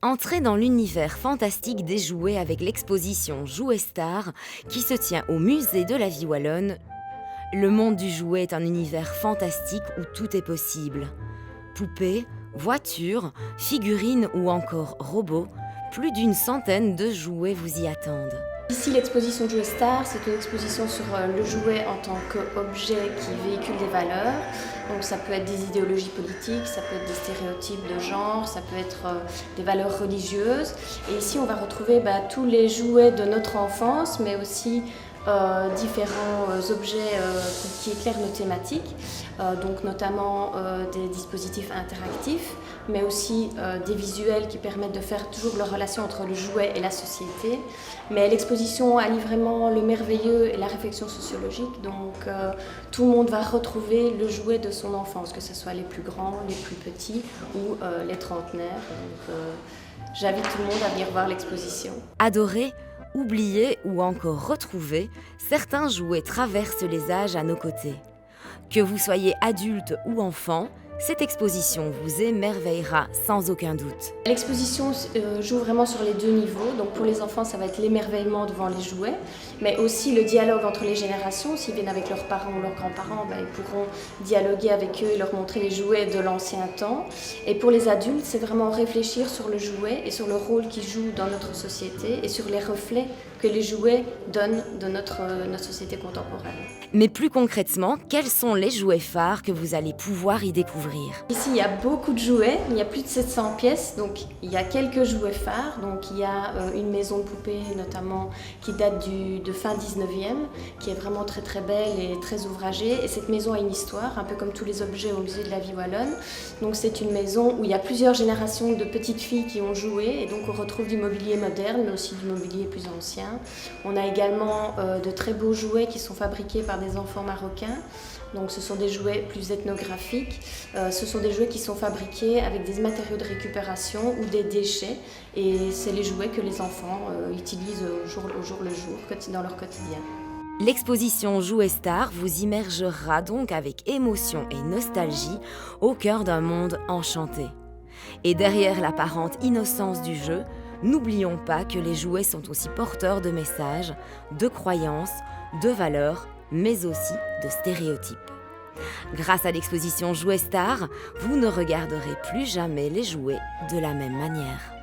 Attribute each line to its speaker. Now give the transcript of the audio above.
Speaker 1: Entrez dans l'univers fantastique des jouets avec l'exposition Jouets Star qui se tient au musée de la Vie Wallonne. Le monde du jouet est un univers fantastique où tout est possible. Poupées, voitures, figurines ou encore robots, plus d'une centaine de jouets vous y attendent.
Speaker 2: Ici, l'exposition Jouets Star, c'est une exposition sur le jouet en tant qu'objet qui véhicule des valeurs. Donc ça peut être des idéologies politiques, ça peut être des stéréotypes de genre, ça peut être des valeurs religieuses. Et ici, on va retrouver tous les jouets de notre enfance, mais aussi différents objets qui éclairent nos thématiques, donc notamment des dispositifs interactifs, mais aussi des visuels qui permettent de faire toujours la relation entre le jouet et la société. Mais l'exposition allie vraiment le merveilleux et la réflexion sociologique, donc tout le monde va retrouver le jouet de son enfance, que ce soit les plus grands, les plus petits ou les trentenaires. Donc, j'invite tout le monde à venir voir l'exposition.
Speaker 1: Adorer, oublier ou encore retrouver, certains jouets traversent les âges à nos côtés. Que vous soyez adulte ou enfant, cette exposition vous émerveillera sans aucun doute.
Speaker 2: L'exposition joue vraiment sur les deux niveaux. Donc pour les enfants, ça va être l'émerveillement devant les jouets, mais aussi le dialogue entre les générations. S'ils viennent avec leurs parents ou leurs grands-parents, ils pourront dialoguer avec eux et leur montrer les jouets de l'ancien temps. Et pour les adultes, c'est vraiment réfléchir sur le jouet et sur le rôle qu'il joue dans notre société et sur les reflets que les jouets donnent de notre société contemporaine.
Speaker 1: Mais plus concrètement, quels sont les jouets phares que vous allez pouvoir y découvrir ?
Speaker 2: Ici, il y a beaucoup de jouets, il y a plus de 700 pièces, donc il y a quelques jouets phares. Donc il y a une maison de poupées notamment qui date de fin 19e, qui est vraiment très très belle et très ouvragée. Et cette maison a une histoire, un peu comme tous les objets au musée de la Vie Wallonne. Donc c'est une maison où il y a plusieurs générations de petites filles qui ont joué, et donc on retrouve du mobilier moderne, mais aussi du mobilier plus ancien. On a également de très beaux jouets qui sont fabriqués par des enfants marocains. Donc ce sont des jouets plus ethnographiques, ce sont des jouets qui sont fabriqués avec des matériaux de récupération ou des déchets, et c'est les jouets que les enfants utilisent au jour le jour dans leur quotidien.
Speaker 1: L'exposition Jouets Star vous immergera donc avec émotion et nostalgie au cœur d'un monde enchanté. Et derrière l'apparente innocence du jeu, n'oublions pas que les jouets sont aussi porteurs de messages, de croyances, de valeurs, mais aussi de stéréotypes. Grâce à l'exposition Jouets Star, vous ne regarderez plus jamais les jouets de la même manière.